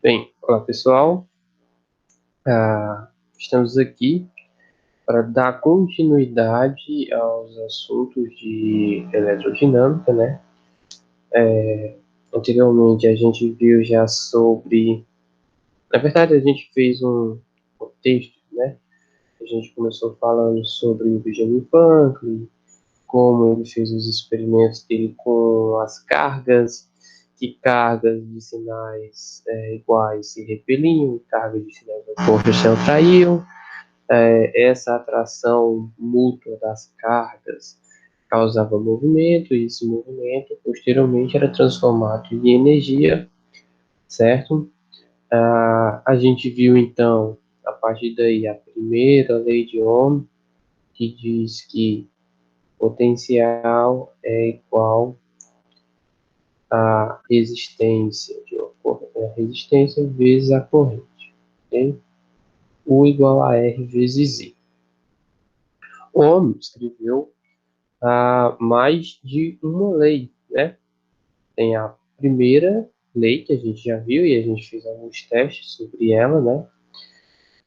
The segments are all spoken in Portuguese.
Bem, olá pessoal. Estamos aqui para dar continuidade aos assuntos de eletrodinâmica, né? Anteriormente a gente viu já sobre. Na verdade, a gente fez um texto, né? A gente começou falando sobre o Benjamin Franklin, como ele fez os experimentos dele com as cargas, que cargas de sinais iguais se repeliam, cargas de sinais opostos se atraíam. Essa atração mútua das cargas causava movimento, e esse movimento posteriormente era transformado em energia, certo? A gente viu então, a partir daí, a primeira lei de Ohm, que diz que potencial é igual à resistência, a resistência vezes a corrente, ok? U igual a R vezes I. Ohm escreveu mais de uma lei, né? Tem a primeira lei que a gente já viu e a gente fez alguns testes sobre ela, né?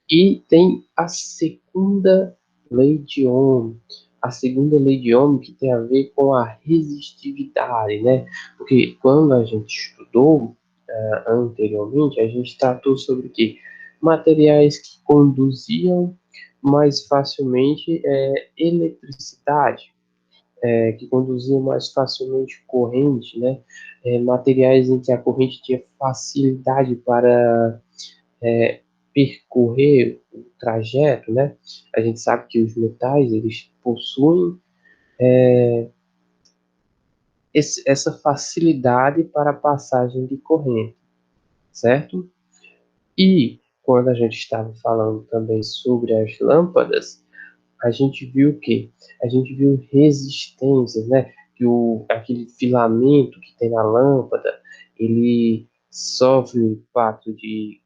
E tem a segunda lei de Ohm. A segunda lei de Ohm que tem a ver com a resistividade, né? Porque quando a gente estudou anteriormente, a gente tratou sobre que materiais que conduziam mais facilmente eletricidade, que conduziam mais facilmente corrente, né? Materiais em que a corrente tinha facilidade para percorrer o trajeto, né? A gente sabe que os metais eles possuem essa facilidade para a passagem de corrente, certo? E quando a gente estava falando também sobre as lâmpadas, a gente viu que a gente viu resistências, né? Que aquele filamento que tem na lâmpada, ele sofre o impacto de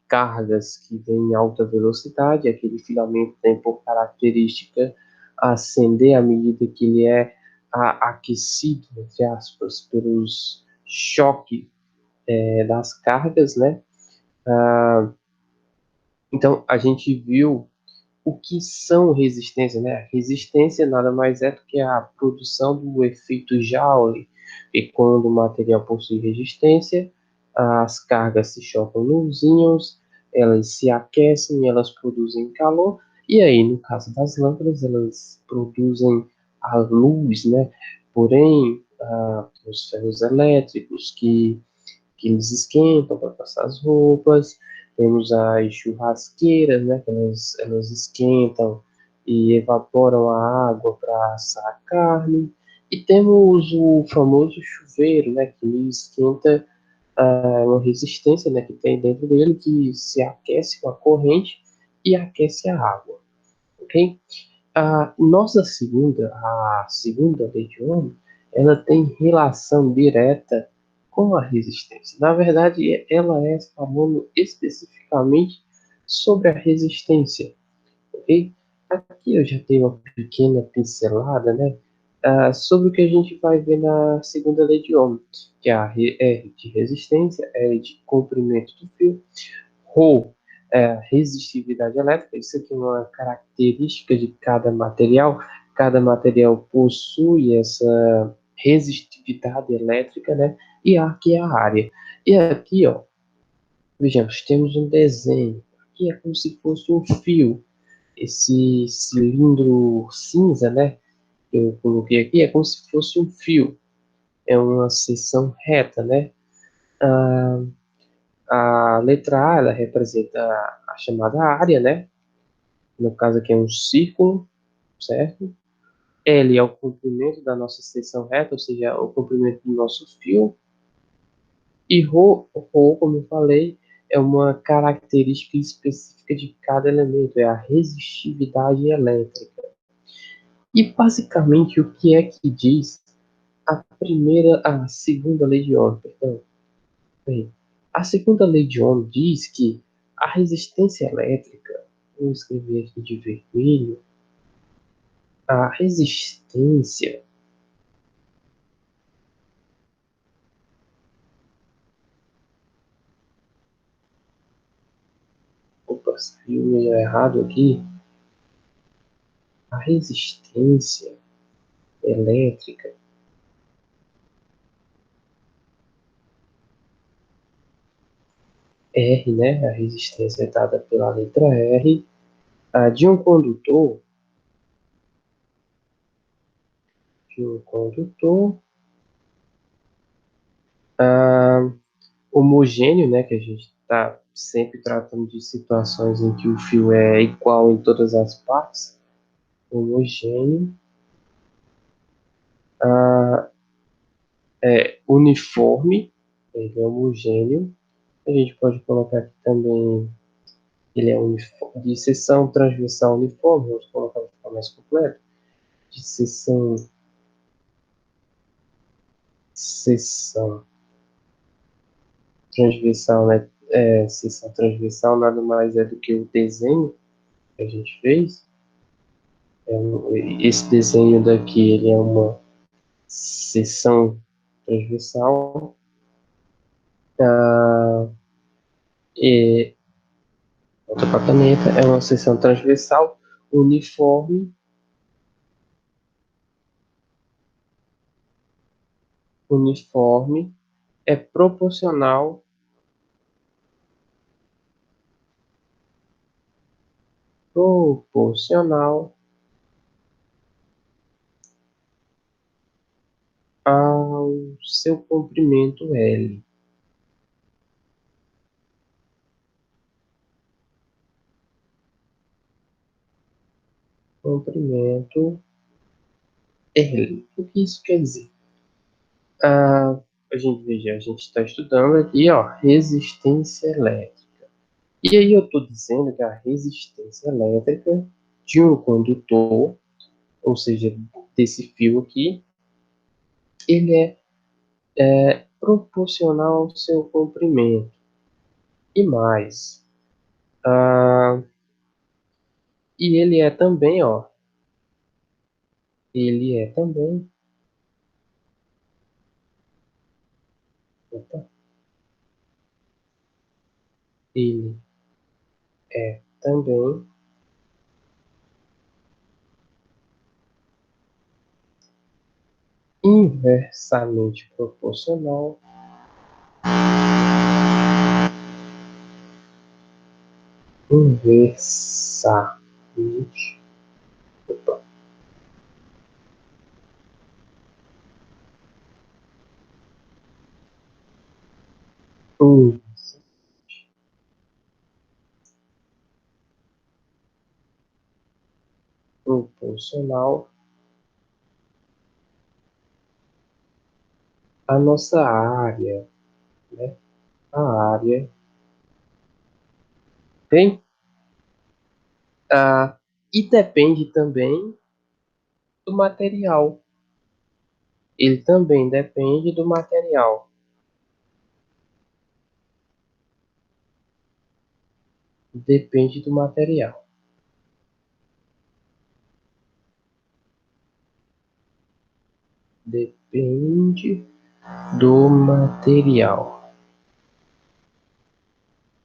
cargas que vêm em alta velocidade. Aquele filamento tem por característica acender à medida que ele é aquecido, entre aspas, pelos choques das cargas, né? Então, a gente viu o que são resistências, né? A resistência nada mais é do que a produção do efeito Joule, e quando o material possui resistência, as cargas se chocam nos íons, elas se aquecem, elas produzem calor, e aí, no caso das lâmpadas, elas produzem a luz, né? Porém, os ferros elétricos que eles esquentam para passar as roupas. Temos as churrasqueiras, né, que elas esquentam e evaporam a água para assar a carne. E temos o famoso chuveiro, né, que esquenta uma resistência, né, que tem dentro dele, que se aquece com a corrente e aquece a água, ok? A segunda lei de Ohm, ela tem relação direta com a resistência. Na verdade, ela é falando especificamente sobre a resistência, ok? Aqui eu já tenho uma pequena pincelada, né, sobre o que a gente vai ver na segunda lei de Ohm, que é a R de resistência, R de comprimento do fio, Rho, resistividade elétrica. Isso aqui é uma característica de cada material possui essa resistividade elétrica, né? E aqui é a área. E aqui, ó, vejamos, temos um desenho. Aqui é como se fosse um fio. Esse cilindro cinza, né? Que eu coloquei aqui é como se fosse um fio. É uma seção reta, né? A letra A, ela representa a chamada área, né? No caso aqui é um círculo, certo? L é o comprimento da nossa seção reta, ou seja, o comprimento do nosso fio. E ρ, como eu falei, é uma característica específica de cada elemento, é a resistividade elétrica. E basicamente o que é que diz a segunda lei de Ohm, perdão. Bem, a segunda lei de Ohm diz que a resistência elétrica, vou escrever aqui de vermelho, a resistência saiu meio errado aqui. A resistência elétrica R, né? A resistência é dada pela letra R. De um condutor, de um condutor homogêneo, né? Que a gente está sempre tratando de situações em que o fio é igual em todas as partes. Homogêneo. Uniforme, ele é homogêneo. A gente pode colocar aqui também, ele é uniforme, de seção transversal uniforme, vamos colocar para ficar mais completo. De seção transversal, né? Seção transversal nada mais é do que o desenho que a gente fez. Esse desenho daqui, ele é uma seção transversal. E volta para a caneta, é uma seção transversal uniforme. Uniforme é proporcional ao seu comprimento L. Comprimento L. O que isso quer dizer? A gente está estudando aqui, ó, resistência elétrica. E aí eu estou dizendo que a resistência elétrica de um condutor, ou seja, desse fio aqui, ele é proporcional ao seu comprimento. E mais, e ele é também, ó, ele é também, opa, ele é também inversamente proporcional inversamente opa, proporcional à nossa área, né? A área tem, e depende também do material. Ele também depende do material. Depende do material. Depende do material.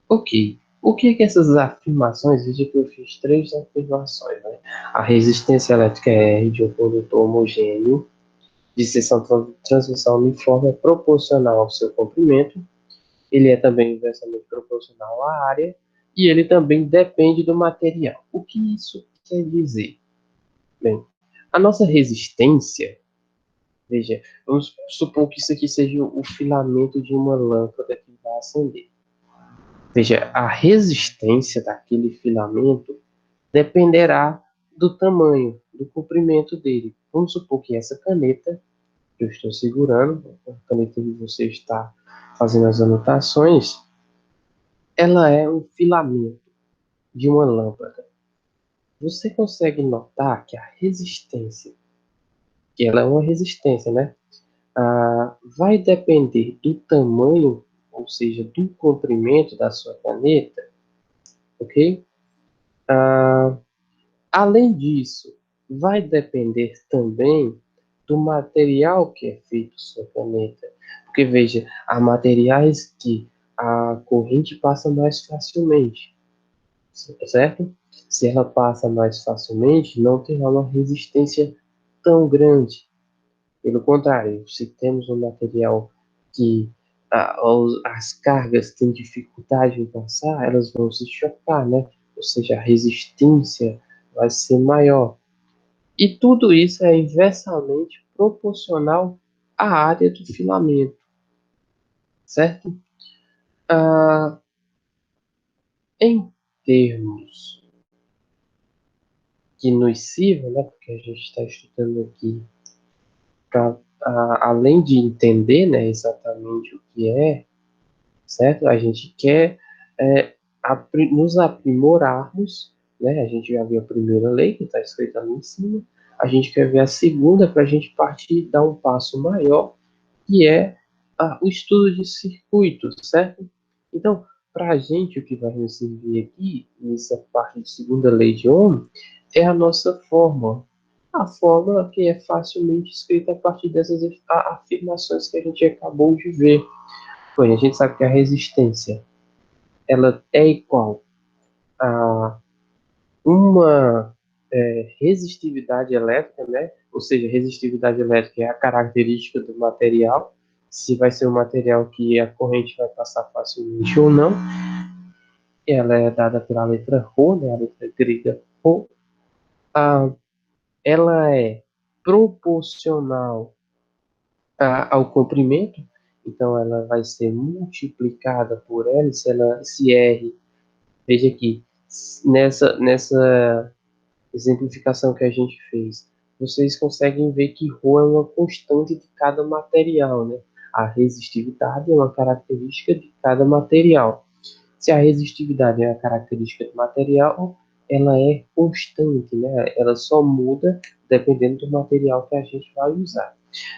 Ok. O que é que essas afirmações? Veja que eu fiz três afirmações, né? A resistência elétrica é R de um condutor homogêneo de seção transversal uniforme é proporcional ao seu comprimento. Ele é também inversamente proporcional à área e ele também depende do material. O que isso quer dizer? Bem, a nossa resistência, veja, vamos supor que isso aqui seja o filamento de uma lâmpada que vai acender. Veja, a resistência daquele filamento dependerá do tamanho, do comprimento dele. Vamos supor que essa caneta que eu estou segurando, a caneta que você está fazendo as anotações, ela é um filamento de uma lâmpada. Você consegue notar que a resistência, que ela é uma resistência, né? Vai depender do tamanho, ou seja, do comprimento da sua caneta, ok? Além disso, vai depender também do material que é feito sua caneta. Porque veja, há materiais que a corrente passa mais facilmente. certo? Se ela passa mais facilmente, não terá uma resistência tão grande. Pelo contrário, se temos um material que as cargas têm dificuldade em passar, elas vão se chocar, né? Ou seja, a resistência vai ser maior. E tudo isso é inversamente proporcional à área do filamento, certo? Ah, em termos que nos sirva, né? Porque a gente está estudando aqui para, além de entender, né, exatamente o que é, certo? A gente quer nos aprimorarmos, né? A gente já viu a primeira lei que está escrita ali em cima, a gente quer ver a segunda para a gente partir e dar um passo maior, que é o estudo de circuitos, certo? Então, para a gente, o que vai nos servir aqui, nessa parte de segunda lei de Ohm, é a nossa fórmula. A fórmula que é facilmente escrita a partir dessas afirmações que a gente acabou de ver. Pois a gente sabe que a resistência ela é igual a uma resistividade elétrica, né? Ou seja, resistividade elétrica é a característica do material, se vai ser um material que a corrente vai passar facilmente ou não. Ela é dada pela letra Rho, né? A letra grega Rho. Ah, ela é proporcional ao comprimento, então ela vai ser multiplicada por L, se R, veja aqui, nessa exemplificação que a gente fez, vocês conseguem ver que ρ é uma constante de cada material, né? A resistividade é uma característica de cada material. Se a resistividade é a característica do material, ela é constante, né? Ela só muda dependendo do material que a gente vai usar.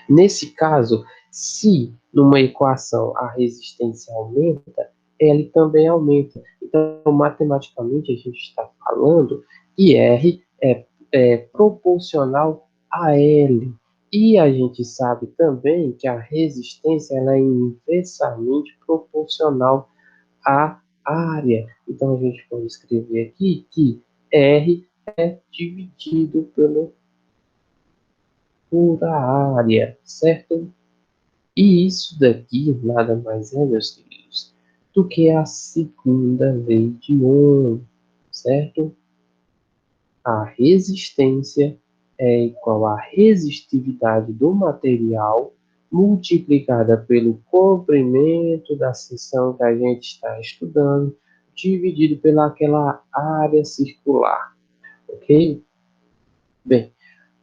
Nesse caso, se numa equação a resistência aumenta, L também aumenta. Então, matematicamente, a gente está falando que R é proporcional a L. E a gente sabe também que a resistência ela é inversamente proporcional à área. Então, a gente pode escrever aqui que R é dividido por a área, certo? E isso daqui nada mais é, meus queridos, do que a segunda lei de Ohm, certo? A resistência é igual à resistividade do material multiplicada pelo comprimento da seção que a gente está estudando, dividido pelaquela área circular, ok? Bem,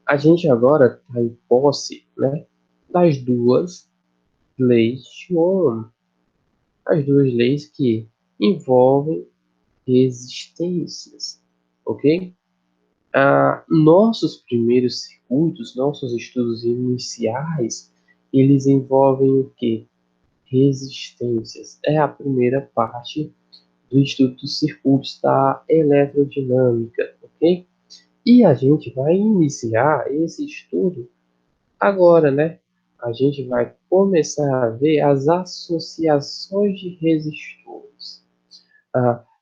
a gente agora está em posse, né, das duas leis de Ohm, as duas leis que envolvem resistências, ok? Nossos primeiros circuitos, nossos estudos iniciais, eles envolvem o que? Resistências. É a primeira parte do estudo dos circuitos da eletrodinâmica, ok? E a gente vai iniciar esse estudo agora, né? A gente vai começar a ver as associações de resistores.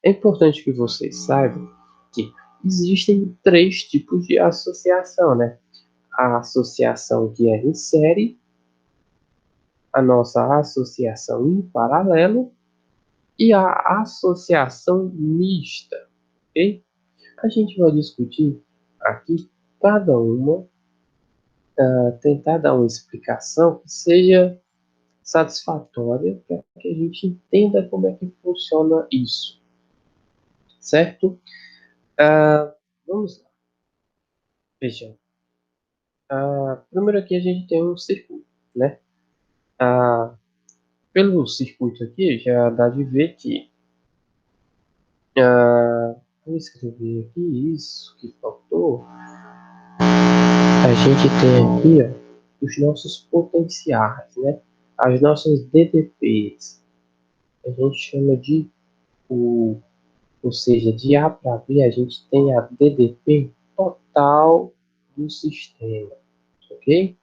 É importante que vocês saibam que existem três tipos de associação, né? A associação que é em série, a nossa associação em paralelo e a associação mista, ok? A gente vai discutir aqui cada uma, tentar dar uma explicação que seja satisfatória para que a gente entenda como é que funciona isso, certo? Vamos lá, vejam. Primeiro aqui a gente tem um circuito, né? Ah, pelo circuito aqui já dá de ver que vou escrever aqui isso que faltou. A gente tem aqui os nossos potenciais, né? As nossas DDPs. A gente chama de o, ou seja, de A para B a gente tem a DDP total do sistema, ok?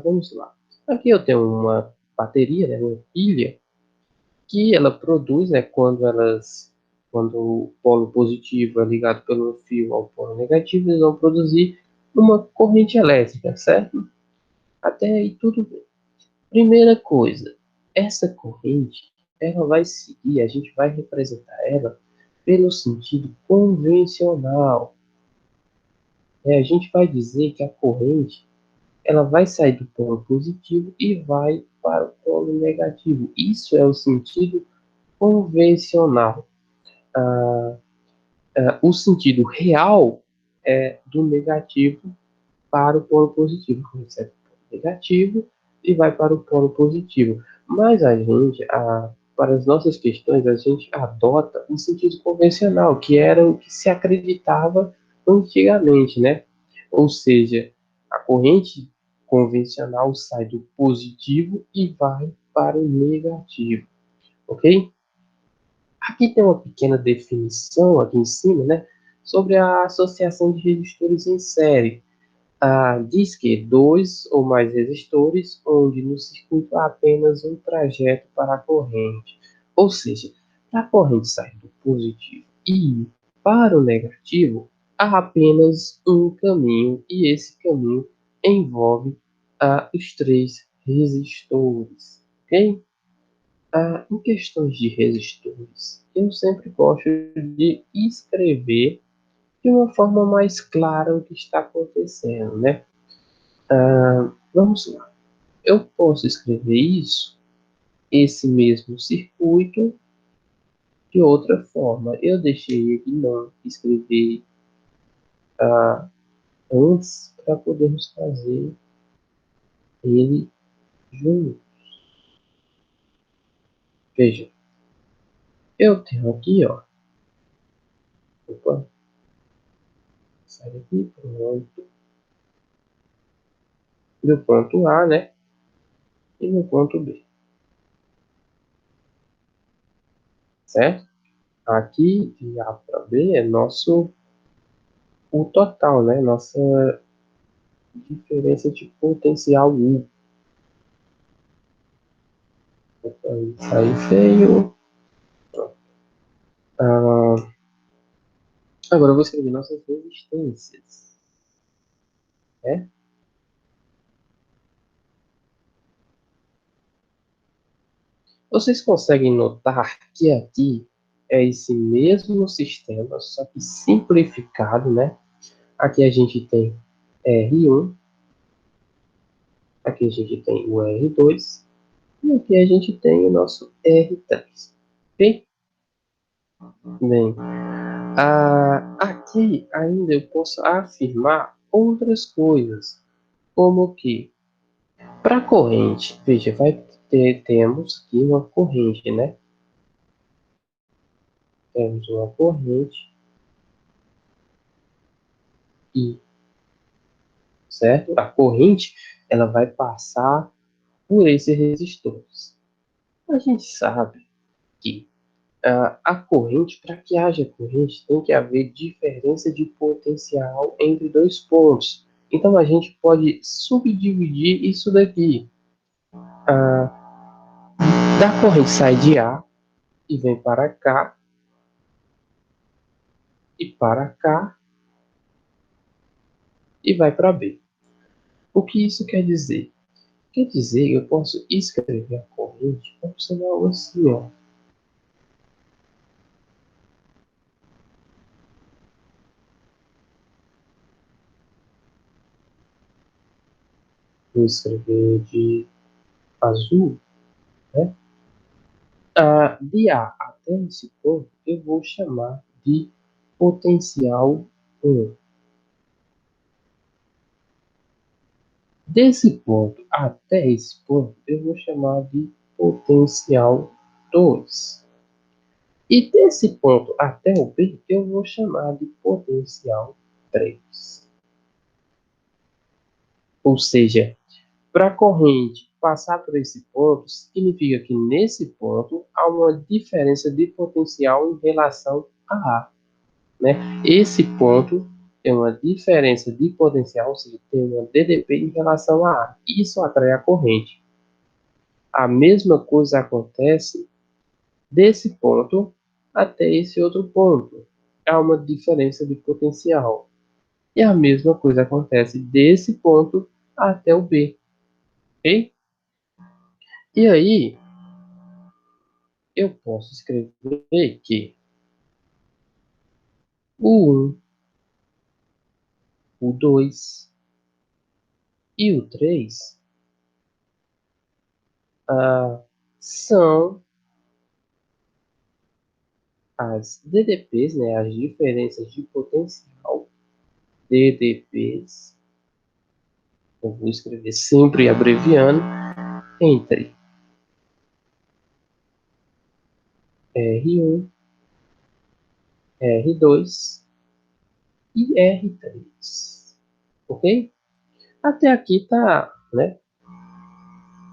Vamos lá. Aqui eu tenho uma bateria, né, uma pilha, que ela produz, né, quando elas Quando o polo positivo é ligado pelo fio ao polo negativo, eles vão produzir uma corrente elétrica, certo? Até aí tudo bem. Primeira coisa, essa corrente, ela vai seguir, a gente vai representar ela pelo sentido convencional. A gente vai dizer que a corrente, ela vai sair do polo positivo e vai para o polo negativo. Isso é o sentido convencional. O sentido real é do negativo para o polo positivo. Recebe o polo negativo e vai para o polo positivo. Mas a gente, para as nossas questões, a gente adota o sentido convencional, que era o que se acreditava antigamente, né? Ou seja, a corrente convencional sai do positivo e vai para o negativo, ok? Aqui tem uma pequena definição aqui em cima, né, sobre a associação de resistores em série. Diz que dois ou mais resistores, onde no circuito há apenas um trajeto para a corrente. Ou seja, para a corrente sair do positivo e ir para o negativo, há apenas um caminho, e esse caminho envolve os três resistores. Ok? Em questões de resistores, eu sempre gosto de escrever de uma forma mais clara o que está acontecendo, né? Vamos lá. Eu posso escrever isso, esse mesmo circuito, de outra forma. Eu deixei aqui não escrever antes para podermos fazer ele junto. Veja, eu tenho aqui, ó. Opa, sai daqui, pronto. No ponto A, né? E no ponto B, certo? Aqui, de A para B, é o total, né? Nossa diferença de potencial U. Opa, isso aí veio. Ah, agora eu vou escrever nossas resistências, né? Vocês conseguem notar que aqui é esse mesmo sistema, só que simplificado, né? Aqui a gente tem R1, aqui a gente tem o R2, e aqui a gente tem o nosso R3. Ok? Bem, aqui ainda eu posso afirmar outras coisas, como que para corrente, veja, temos aqui uma corrente, né? Temos uma corrente I, certo? A corrente, ela vai passar por esses resistores. A gente sabe que a corrente, para que haja corrente, tem que haver diferença de potencial entre dois pontos. Então a gente pode subdividir isso daqui. Ah, da corrente sai de A e vem para cá, e para cá, e vai para B. O que isso quer dizer? Quer dizer que eu posso escrever a corrente como sendo algo assim, ó. Vou escrever de azul, né? De A até esse ponto, eu vou chamar de potencial 1. Desse ponto até esse ponto, eu vou chamar de potencial 2. E desse ponto até o B, eu vou chamar de potencial 3. Ou seja, para a corrente passar por esse ponto, significa que nesse ponto há uma diferença de potencial em relação a A, né? Esse ponto tem uma diferença de potencial, ou seja, tem uma DDP em relação a A. Isso atrai a corrente. A mesma coisa acontece desse ponto até esse outro ponto. Há uma diferença de potencial. E a mesma coisa acontece desse ponto até o B. Ok? E aí, eu posso escrever que o 1, o 2 e o 3 são as DDPs, né, as diferenças de potencial, DDPs, eu vou escrever sempre abreviando, entre R1, R2 e R3. Ok? Até aqui tá, né?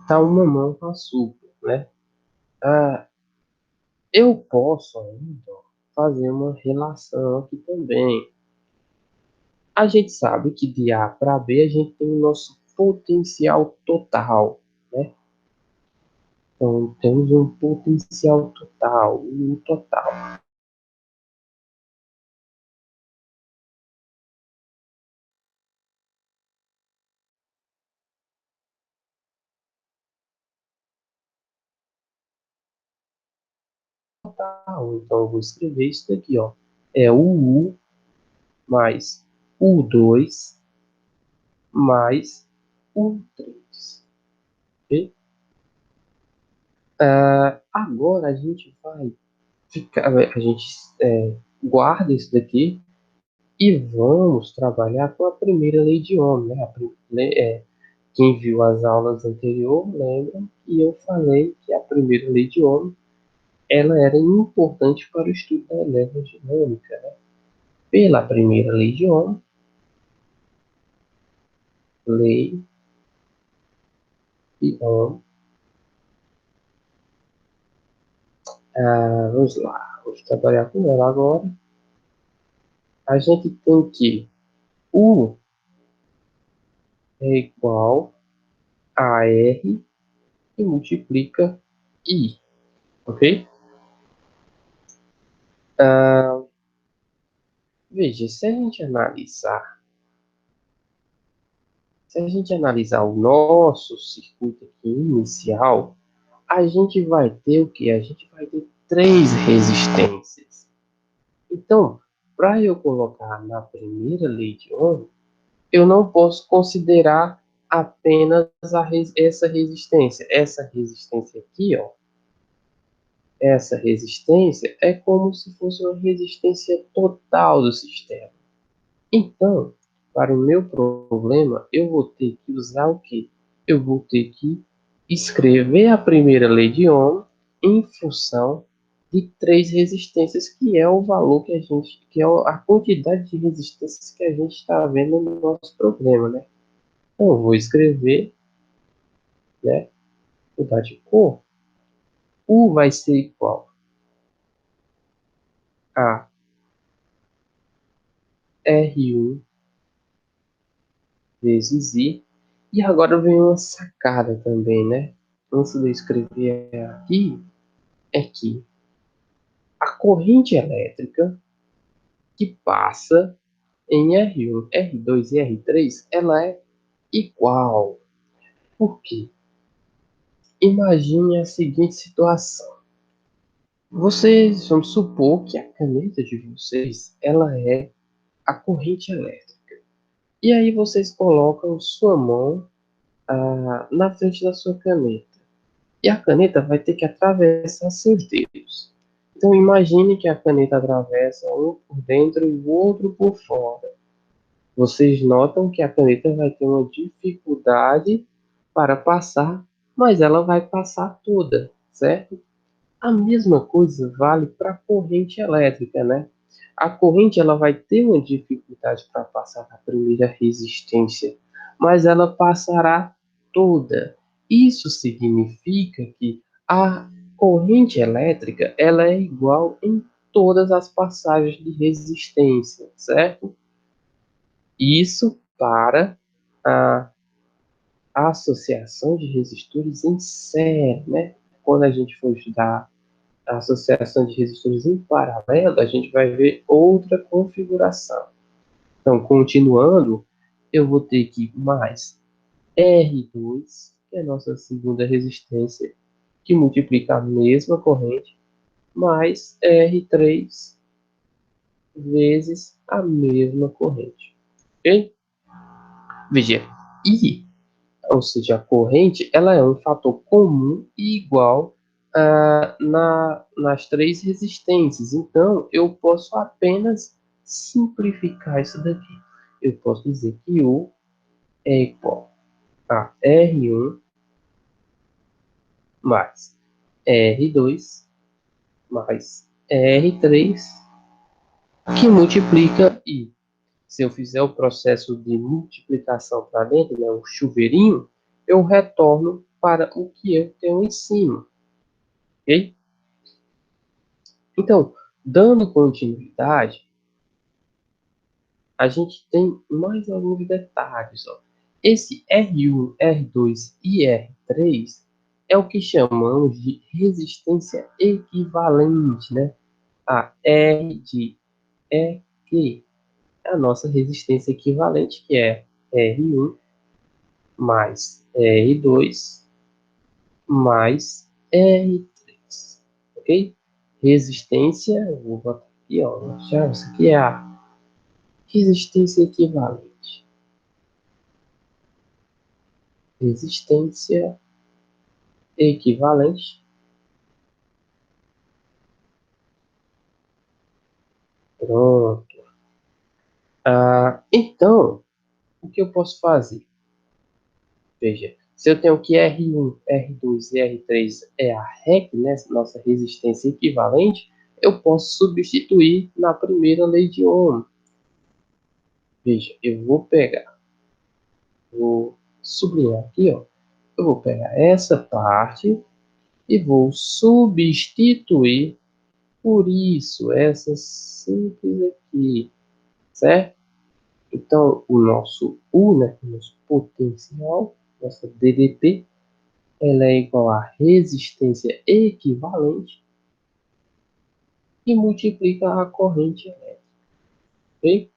Tá uma mão com açúcar, né? Ah, eu posso ainda fazer uma relação aqui também. A gente sabe que de A para B a gente tem o nosso potencial total, né? Então temos um potencial total, um total. Então eu vou escrever isso daqui, ó. É o U mais o 2 mais o 3. Ok? Agora a gente vai ficar, a gente guarda isso daqui e vamos trabalhar com a primeira lei de Ohm, né? Quem viu as aulas anteriores lembra que eu falei que a primeira lei de Ohm ela era importante para o estudo da eletrodinâmica, né? Pela primeira lei de Ohm, lei de Ohm, vamos lá, vamos trabalhar com ela agora. A gente tem que U é igual a R e multiplica I, ok? Ah, veja, se a gente analisar o nosso circuito aqui inicial, a gente vai ter o que? A gente vai ter três resistências. Então, para eu colocar na primeira lei de Ohm, eu não posso considerar apenas essa resistência. Essa resistência aqui, ó, essa resistência é como se fosse uma resistência total do sistema. Então, para o meu problema, eu vou ter que usar o quê? Eu vou ter que escrever a primeira lei de Ohm em função de três resistências, que é o valor que a gente, que é a quantidade de resistências que a gente está vendo no nosso problema, né? Então, eu vou escrever, né? Mudar de cor. U vai ser igual a R1 vezes I. E agora vem uma sacada também, né? Antes de eu escrever aqui, é que a corrente elétrica que passa em R1, R2 e R3, ela é igual. Por quê? Imagine a seguinte situação. Vocês, vamos supor que a caneta de vocês, ela é a corrente elétrica. E aí vocês colocam sua mão na frente da sua caneta. E a caneta vai ter que atravessar seus dedos. Então imagine que a caneta atravessa um por dentro e o outro por fora. Vocês notam que a caneta vai ter uma dificuldade para passar, mas ela vai passar toda, certo? A mesma coisa vale para a corrente elétrica, né? A corrente ela vai ter uma dificuldade para passar na primeira resistência, mas ela passará toda. Isso significa que a corrente elétrica ela é igual em todas as passagens de resistência, certo? Isso para a associação de resistores em série, né? Quando a gente for estudar a associação de resistores em paralelo, a gente vai ver outra configuração. Então, continuando, eu vou ter que mais R2, que é a nossa segunda resistência, que multiplica a mesma corrente, mais R3 vezes a mesma corrente. Ok? Veja, I, ou seja, a corrente, ela é um fator comum e igual nas três resistências. Então, eu posso apenas simplificar isso daqui. Eu posso dizer que U é igual a R1 mais R2 mais R3, que multiplica I. Se eu fizer o processo de multiplicação para dentro, né, o chuveirinho, eu retorno para o que eu tenho em cima. Ok? Então, dando continuidade, a gente tem mais alguns detalhes. Ó. Esse R1, R2 e R3 é o que chamamos de resistência equivalente, né? A R de EQ, a nossa resistência equivalente, que é R1 mais R2 mais R3, ok? Resistência, vou botar aqui, ó, já, isso aqui é a resistência equivalente. Resistência equivalente. Pronto. Então, o que eu posso fazer? Veja, se eu tenho que R1, R2 e R3 é a REC, né, nossa resistência equivalente, eu posso substituir na primeira lei de Ohm. Veja, eu vou sublinhar aqui, ó. Eu vou pegar essa parte e vou substituir por isso, essa simples aqui, certo? Então, o nosso U, né, o nosso potencial, nossa DDP, ela é igual a resistência equivalente e multiplica a corrente elétrica, ok?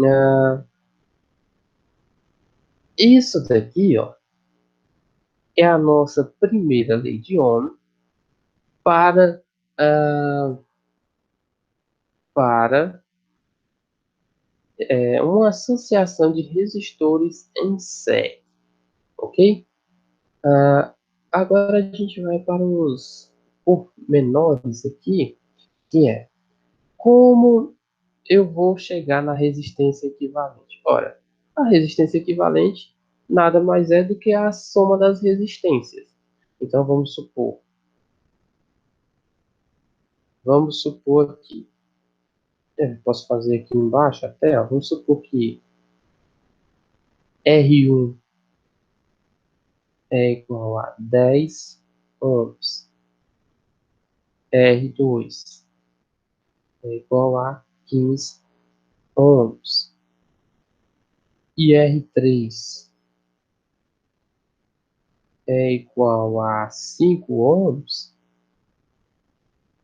Ah, isso daqui, ó, é a nossa primeira lei de Ohm para, ah, para uma associação de resistores em série, ok? Ah, agora a gente vai para os pormenores aqui, que é como eu vou chegar na resistência equivalente. Ora, a resistência equivalente nada mais é do que a soma das resistências. Então vamos supor aqui, posso fazer aqui embaixo até, ó, vamos supor que R1 é igual a 10 ohms, R2 é igual a 15 ohms e R3 é igual a 5 ohms.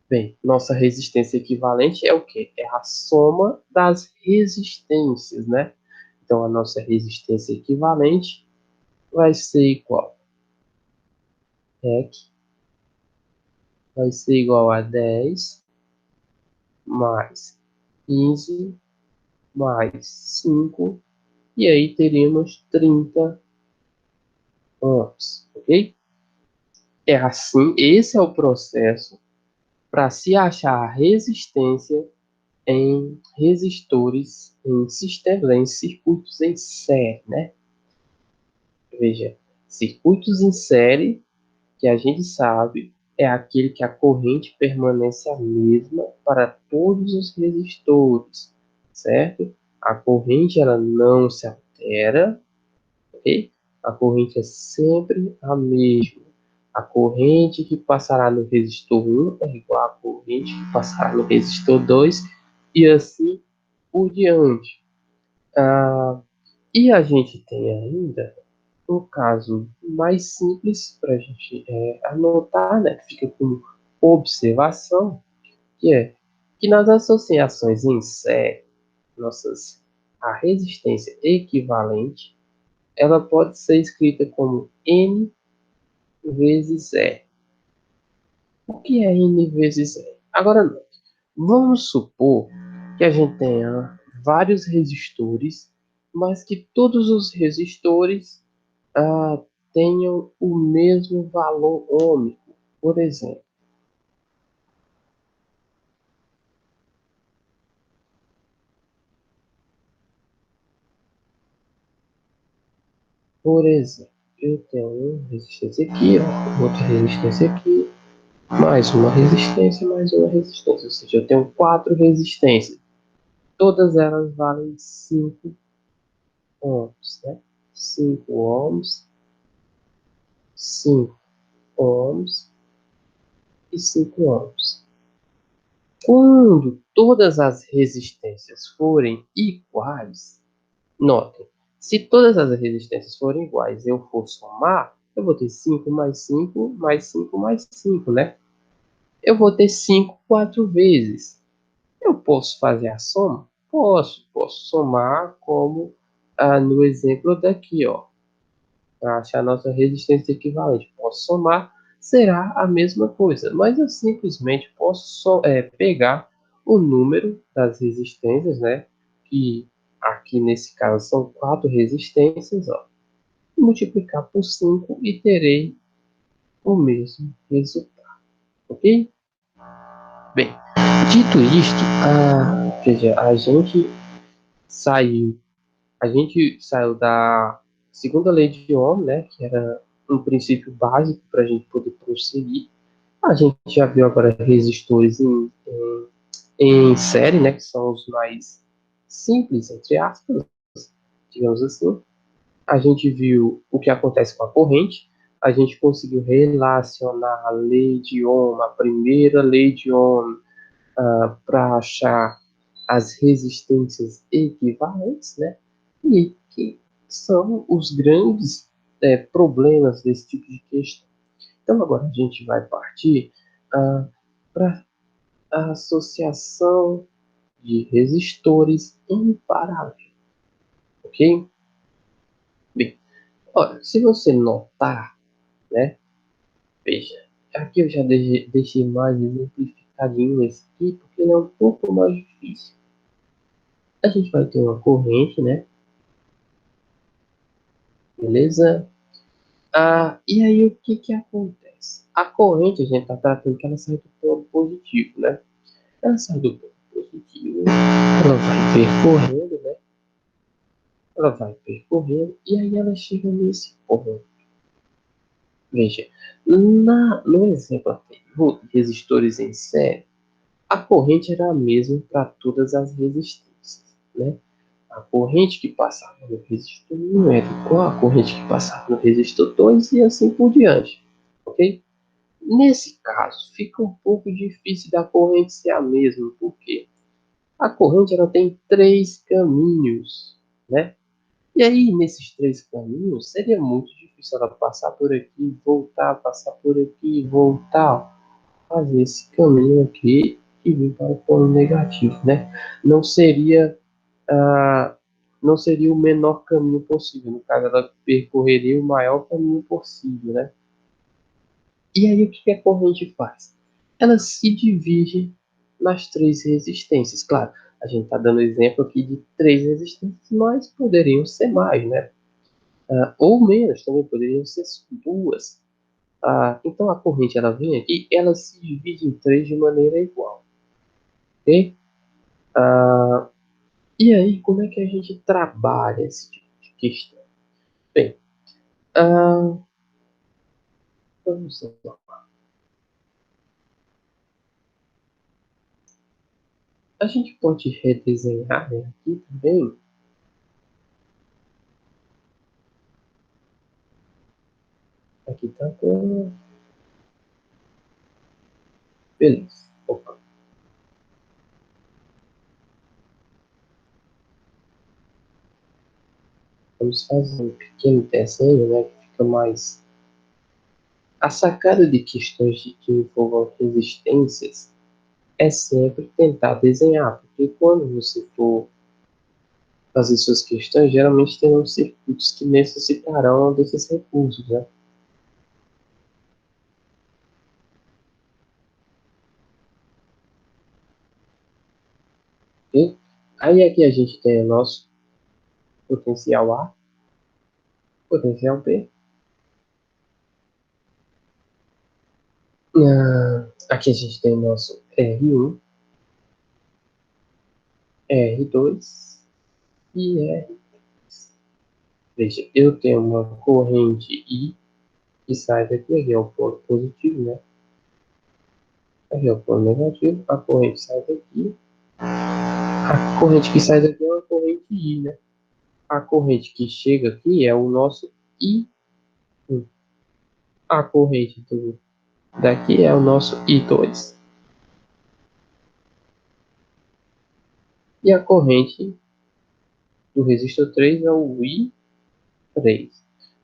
Bem, nossa resistência equivalente é o quê? É a soma das resistências, né? Então, a nossa resistência equivalente vai ser igual REC, vai ser igual a 10 mais 15 mais 5, e aí teríamos 30 ohms, ok? É assim, esse é o processo para se achar a resistência em resistores, em sistemas, em circuitos em série, né? Veja, circuitos em série, que a gente sabe, é aquele que a corrente permanece a mesma para todos os resistores, certo? A corrente ela não se altera, ok? A corrente é sempre a mesma. A corrente que passará no resistor 1 é igual à corrente que passará no resistor 2 e assim por diante. Ah, e a gente tem ainda um caso mais simples para a gente anotar, né? Fica como observação, que é que nas associações em série, a resistência equivalente, ela pode ser escrita como N vezes E. O que é N vezes E? Agora, não. Vamos supor que a gente tenha vários resistores, mas que todos os resistores ah, tenham o mesmo valor ôhmico. Por exemplo, por exemplo, eu tenho uma resistência aqui, ó, outra resistência aqui, mais uma resistência. Ou seja, eu tenho quatro resistências. Todas elas valem 5 ohms, né? 5 ohms, 5 ohms e 5 ohms. Quando todas as resistências forem iguais, notem, se todas as resistências forem iguais e eu for somar, eu vou ter 5 mais 5 mais 5 mais 5, né? Eu vou ter 5 quatro vezes. Eu posso fazer a soma? Posso somar como no exemplo daqui, ó. Para achar a nossa resistência equivalente. Posso somar, será a mesma coisa, mas eu simplesmente posso pegar o número das resistências, né? Que aqui nesse caso são quatro resistências, ó, multiplicar por 5 e terei o mesmo resultado, ok? Bem, dito isto, veja, saiu a gente saiu da segunda lei de Ohm, né, que era um princípio básico para a gente poder prosseguir. A gente já viu agora resistores em série, né, que são os mais simples, entre aspas, digamos assim. A gente viu o que acontece com a corrente, a gente conseguiu relacionar a lei de Ohm, a primeira lei de Ohm, para achar as resistências equivalentes, né? E que são os grandes problemas desse tipo de questão. Então, agora a gente vai partir para a associação de resistores em paralelo, ok? Bem, olha, se você notar, né? Veja, aqui eu já deixei mais exemplificadinho esse aqui, porque ele é um pouco mais difícil. A gente vai ter uma corrente, né? Beleza? E aí o que que acontece? A corrente, a gente está tratando que ela sai do polo positivo, né? Ela sai do polo positivo, ela vai percorrendo, né? Ela vai percorrendo e aí ela chega nesse ponto. Veja, no exemplo anterior, de resistores em série, a corrente era a mesma para todas as resistências, né? A corrente que passava no resistor 1 era igual à corrente que passava no resistor 2 e assim por diante, ok? Nesse caso, fica um pouco difícil da corrente ser a mesma, porque a corrente ela tem três caminhos, né? E aí, nesses três caminhos, seria muito difícil ela passar por aqui, voltar, passar por aqui, voltar, fazer esse caminho aqui e vir para o polo negativo, né? Não seria, ah, não seria o menor caminho possível. No caso, ela percorreria o maior caminho possível, né? E aí, o que a corrente faz? Ela se divide nas três resistências. Claro, a gente está dando exemplo aqui de três resistências, mas poderiam ser mais, né? Ou menos, também poderiam ser duas. Então, a corrente ela vem aqui, ela se divide em três de maneira igual. Ok? Ah, e aí, como é que a gente trabalha esse tipo de questão? Bem, ah, vamos lá. A gente pode redesenhar, né, aqui também. Aqui tá bom. Beleza. Opa. Vamos fazer um pequeno desenho, né? Que fica mais A sacada de questões que envolvam resistências é sempre tentar desenhar, porque quando você for fazer suas questões, geralmente terão circuitos que necessitarão desses recursos, né? E aí aqui a gente tem o nosso potencial A, potencial B. Aqui a gente tem o nosso R1, R2 e R. Veja, eu tenho uma corrente I que sai daqui, aqui é o ponto positivo, né? Aqui é o ponto negativo, a corrente sai daqui. A corrente que sai daqui é uma corrente I, né? A corrente que chega aqui é o nosso I. A corrente daqui é o nosso I2. E a corrente do resistor 3 é o I3.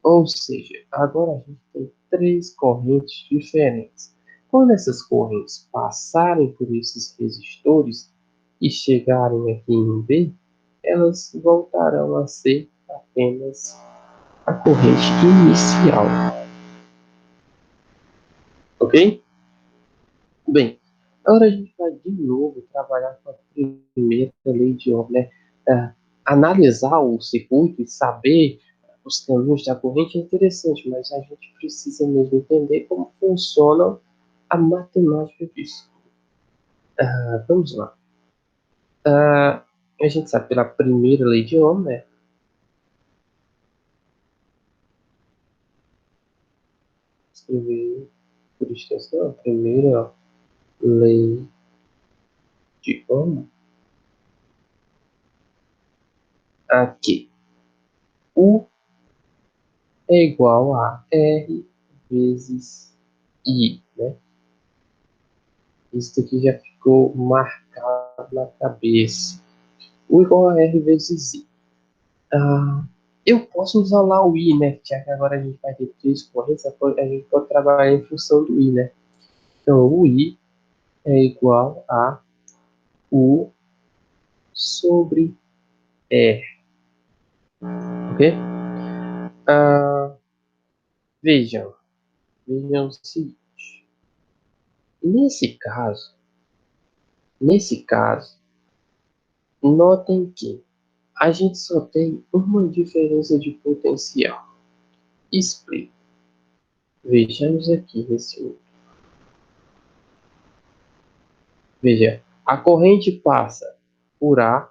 Ou seja, agora a gente tem três correntes diferentes. Quando essas correntes passarem por esses resistores e chegarem aqui em B, elas voltarão a ser apenas a corrente inicial. Ok? Bem, agora a gente vai de novo trabalhar com a primeira lei de Ohm, né? Analisar o circuito e saber os caminhos da corrente é interessante, mas a gente precisa mesmo entender como funciona a matemática disso. Vamos lá. A gente sabe pela primeira lei de Ohm, né? Escrever por extensão, a primeira lei de Ohm, aqui. U é igual a R vezes I, né? Isso aqui já ficou marcado na cabeça. U igual a R vezes I. Ah, eu posso usar lá o I, né? Já que agora a gente vai ter três correntes, a gente pode trabalhar em função do I, né? Então, o I é igual a U sobre R, ok? Ah, vejam, vejam o seguinte. Nesse caso, nesse caso, notem que a gente só tem uma diferença de potencial. Explico. Vejamos aqui nesse outro. Veja, a corrente passa por A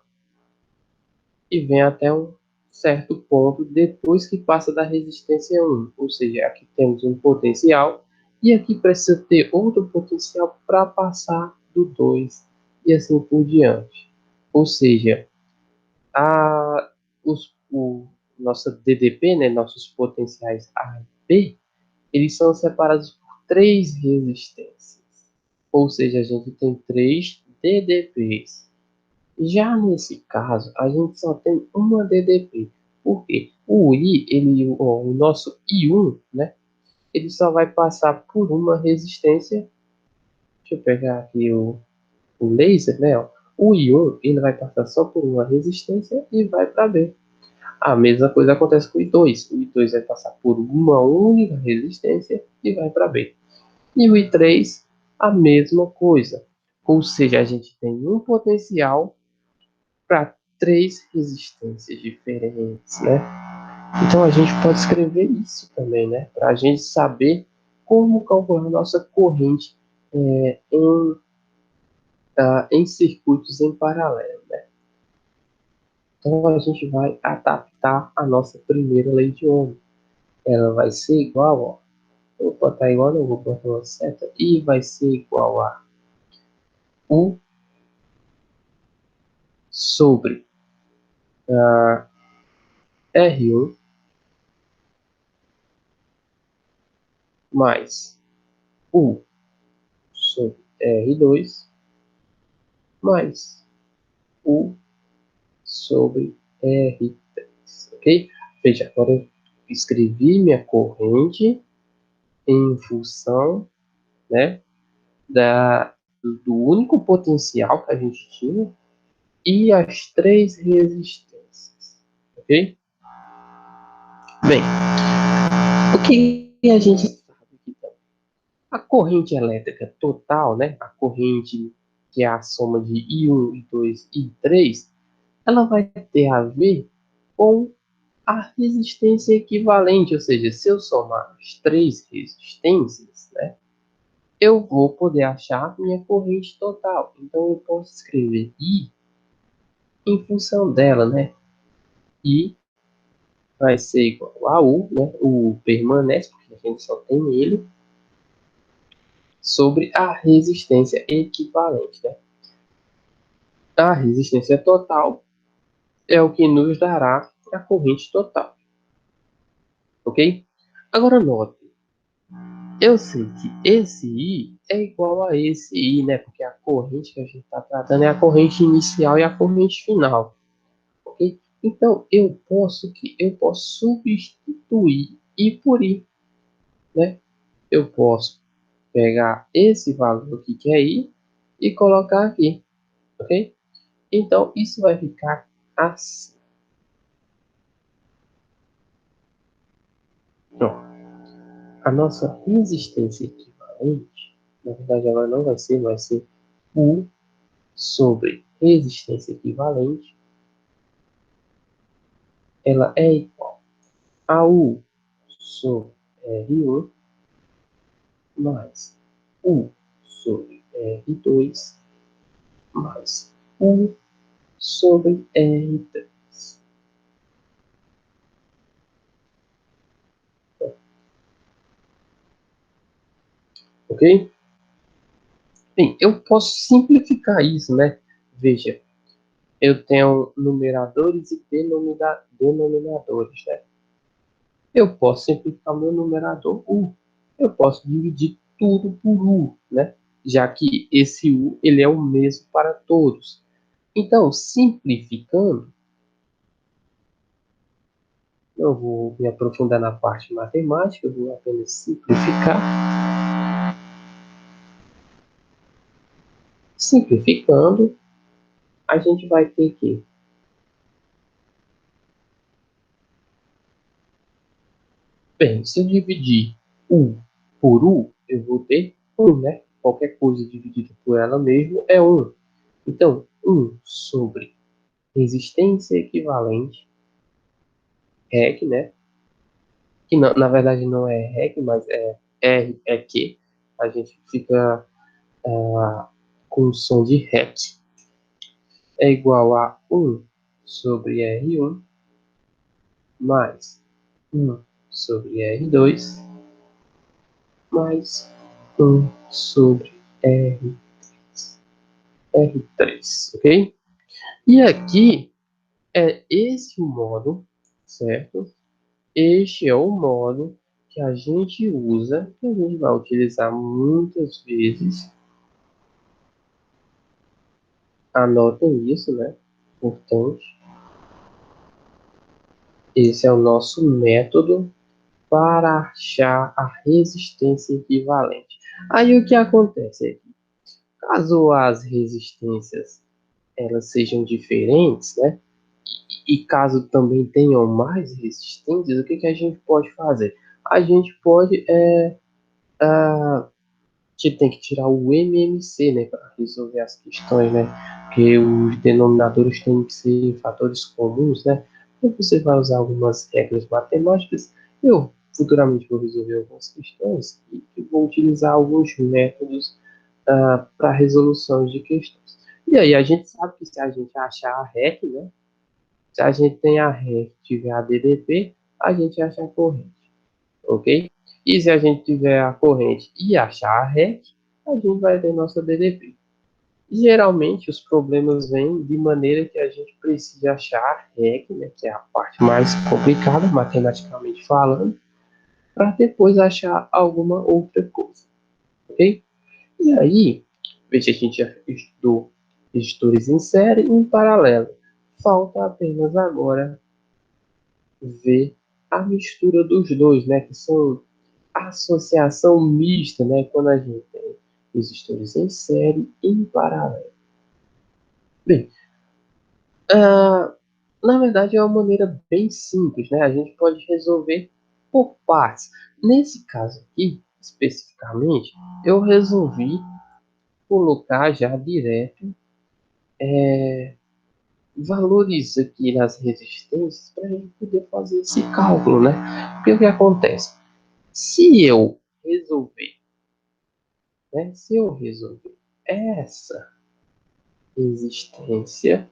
e vem até um certo ponto depois que passa da resistência 1. Ou seja, aqui temos um potencial e aqui precisa ter outro potencial para passar do 2 e assim por diante. Ou seja, a, o nossa DDP, né, nossos potenciais A e B, eles são separados por três resistências. Ou seja, a gente tem três DDPs. Já nesse caso, a gente só tem uma DDP. Por quê? O I, o nosso I1, né? Ele só vai passar por uma resistência. Deixa eu pegar aqui o laser, né? Ó. O I1, ele vai passar só por uma resistência e vai para B. A mesma coisa acontece com o I2. O I2 vai passar por uma única resistência e vai para B. E o I3, a mesma coisa. Ou seja, a gente tem um potencial para três resistências diferentes, né? Então a gente pode escrever isso também, né? Para a gente saber como calcular nossa corrente em circuitos em paralelo, né? Então a gente vai adaptar a nossa primeira lei de Ohm. Ela vai ser igual, ó, vou botar igual, não vou botar uma seta, e vai ser igual a U sobre R1 mais U sobre R2 mais U sobre R3, ok? Veja, agora eu escrevi minha corrente em função, né, do único potencial que a gente tinha e as três resistências, ok? Bem, o que a gente sabe aqui, então? A corrente elétrica total, né, a corrente que é a soma de I1, I2 e I3, ela vai ter a ver com a resistência equivalente, ou seja, se eu somar as três resistências, né, eu vou poder achar minha corrente total. Então eu posso escrever I em função dela, né? I vai ser igual a U, né? O permanece, porque a gente só tem ele, sobre a resistência equivalente, né? A resistência total é o que nos dará a corrente total, ok? Agora note, eu sei que esse I é igual a esse I, né? Porque a corrente que a gente está tratando é a corrente inicial e a corrente final, ok? Então eu posso substituir I por I, né? Eu posso pegar esse valor aqui que é I e colocar aqui, ok? Então isso vai ficar assim. Pronto. A nossa resistência equivalente, na verdade ela não vai ser U sobre resistência equivalente, ela é igual a U sobre R1 mais U sobre R2 mais U sobre R3. Ok? Bem, eu posso simplificar isso, né? Veja, eu tenho numeradores e denominadores, né? Eu posso simplificar meu numerador U. Eu posso dividir tudo por U, né? Já que esse U ele é o mesmo para todos. Então, simplificando, não vou me aprofundar na parte matemática, eu vou apenas simplificar. Simplificando, a gente vai ter que, bem, se eu dividir U por U, eu vou ter 1, né? Qualquer coisa dividida por ela mesma é 1. Então, 1 sobre resistência equivalente, REC, né? Que na verdade não é REC, mas é R, é que. A gente fica com o som de REC. É igual a 1 sobre R1 mais 1 sobre R2 mais 1 sobre R3, ok? E aqui é esse o modo, certo? Este é o modo que a gente usa, que a gente vai utilizar muitas vezes. Anotem isso, né? Importante. Esse é o nosso método para achar a resistência equivalente. Aí o que acontece? Caso as resistências elas sejam diferentes, né? E caso também tenham mais resistências, o que a gente pode fazer? A gente pode tem que tirar o MMC, né, para resolver as questões, né? Porque os denominadores têm que ser fatores comuns, né? Então você vai usar algumas regras matemáticas. Eu futuramente vou resolver algumas questões e vou utilizar alguns métodos para resolução de questões. E aí a gente sabe que se a gente achar a REC, né? Se a gente tem a REC e tiver a DDP, a gente acha a corrente, ok? E se a gente tiver a corrente e achar a REC, a gente vai ter nossa DDP. Geralmente os problemas vêm de maneira que a gente precisa achar a REC, né, que é a parte mais complicada, matematicamente falando, para depois achar alguma outra coisa, ok? E aí, veja, a gente já estudou resistores em série e em paralelo. Falta apenas agora ver a mistura dos dois, né, que são associação mista, né? Quando a gente tem resistores em série e em paralelo. Bem, ah, na verdade é uma maneira bem simples, né? A gente pode resolver por partes. Nesse caso aqui, especificamente, eu resolvi colocar já direto valores aqui nas resistências para a gente poder fazer esse cálculo, né? Porque o que acontece? Se eu resolver, né? Se eu resolver essa resistência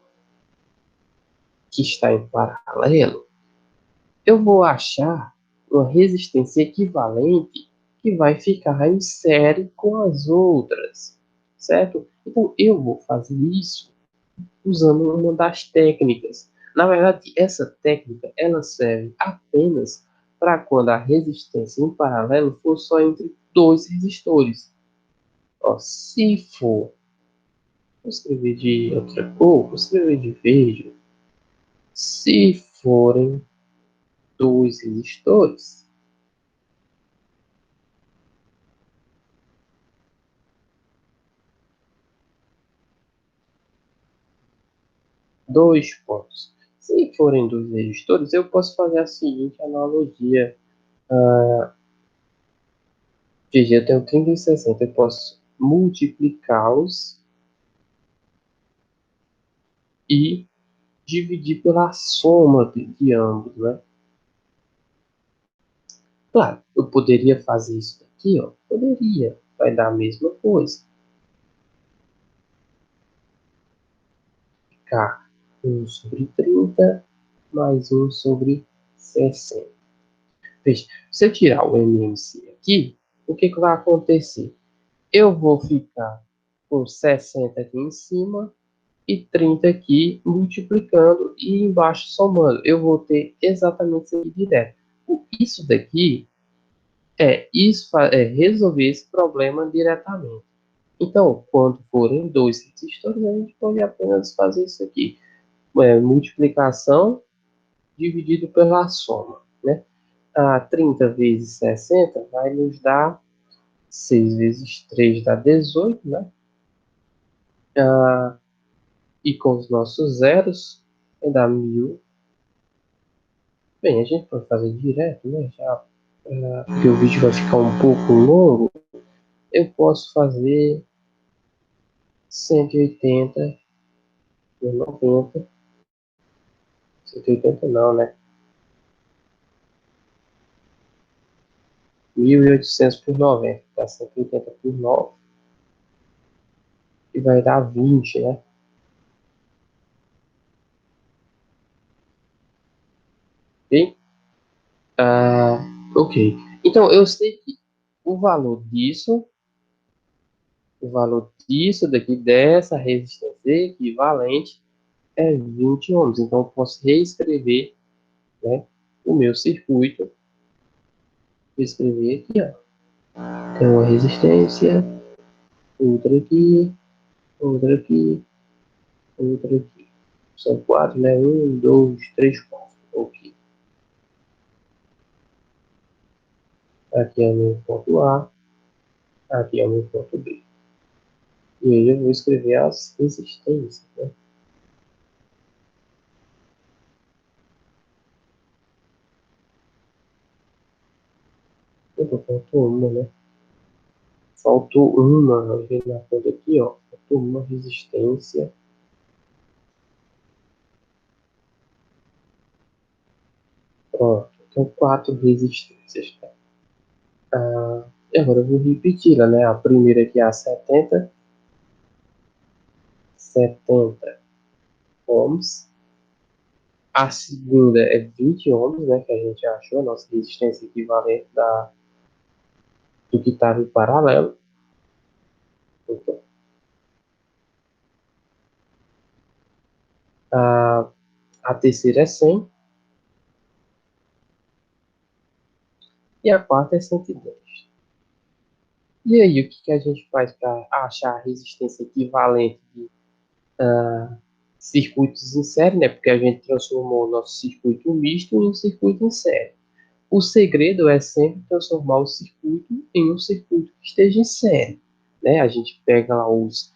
que está em paralelo, eu vou achar uma resistência equivalente que vai ficar em série com as outras, certo? Então eu vou fazer isso usando uma das técnicas. Na verdade, essa técnica ela serve apenas para quando a resistência em paralelo for só entre dois resistores. Ó, se for, vou escrever de outra cor, vou escrever de verde. Se forem dois resistores, dois pontos. Se forem dois resistores, eu posso fazer a seguinte analogia. GG, eu tenho 30 e 60, eu posso multiplicá-los e dividir pela soma de ambos, né? Claro, eu poderia fazer isso daqui, ó. Poderia, vai dar a mesma coisa. Ficar 1 sobre 30 mais 1 sobre 60. Veja, se eu tirar o MMC aqui, o que vai acontecer? Eu vou ficar com 60 aqui em cima e 30 aqui multiplicando e embaixo somando. Eu vou ter exatamente isso aqui direto. Isso daqui resolver esse problema diretamente. Então, quando forem dois resistores, a gente pode apenas fazer isso aqui. Multiplicação dividido pela soma. Né? 30 vezes 60 vai nos dar 6 vezes 3 dá 18, né? E com os nossos zeros vai dar 1000. Bem, a gente pode fazer direto, né? Já, porque o vídeo vai ficar um pouco longo, eu posso fazer 180 por 90. 180 não, né? 1.800 por 90. Tá 180 por 9. E vai dar 20, né? Ok? Ok. Então, eu sei que o valor disso, o valor disso daqui, dessa resistência equivalente, é 20 ohms. Então, eu posso reescrever, né, o meu circuito. Escrever aqui, ó. Tem uma resistência, outra aqui, outra aqui, outra aqui. São quatro, né? Um, dois, três, quatro. Ok. Aqui é o meu ponto A, aqui é o meu ponto B. E aí eu vou escrever as resistências, né? Opa, faltou uma, né? Faltou uma, aqui na conta aqui, ó. Faltou uma resistência. Pronto. Então, quatro resistências. E agora eu vou repeti-la, né? A primeira aqui é a 70 ohms. A segunda é 20 ohms, né? Que a gente achou, a nossa resistência equivalente do que estava em paralelo. Então, a, a terceira é 100 e a quarta é 110. E aí, o que a gente faz para achar a resistência equivalente de circuitos em série, né? Porque a gente transformou o nosso circuito misto em um circuito em série. O segredo é sempre transformar o circuito em um circuito que esteja em série, né? A gente pega lá os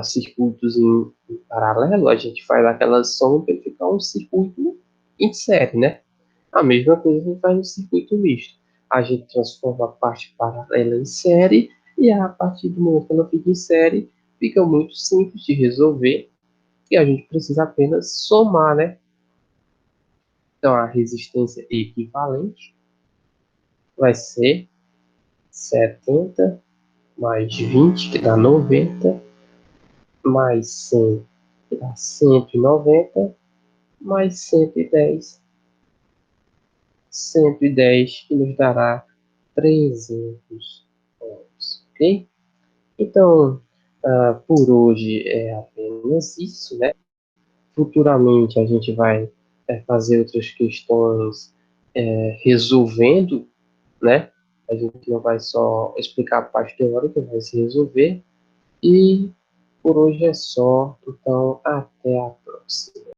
circuitos em paralelo, a gente faz aquela soma para ficar um circuito em série, né? A mesma coisa a gente faz no circuito misto. A gente transforma a parte paralela em série e a partir do momento que ela fica em série, fica muito simples de resolver e a gente precisa apenas somar, né? Então a resistência equivalente vai ser 70 mais 20, que dá 90, mais 100, que dá 190, mais 110 que nos dará 300 ohms, ok? Então, por hoje é apenas isso, né? Futuramente a gente vai fazer outras questões resolvendo, né? A gente não vai só explicar a parte teórica, vai se resolver. E por hoje é só. Então, até a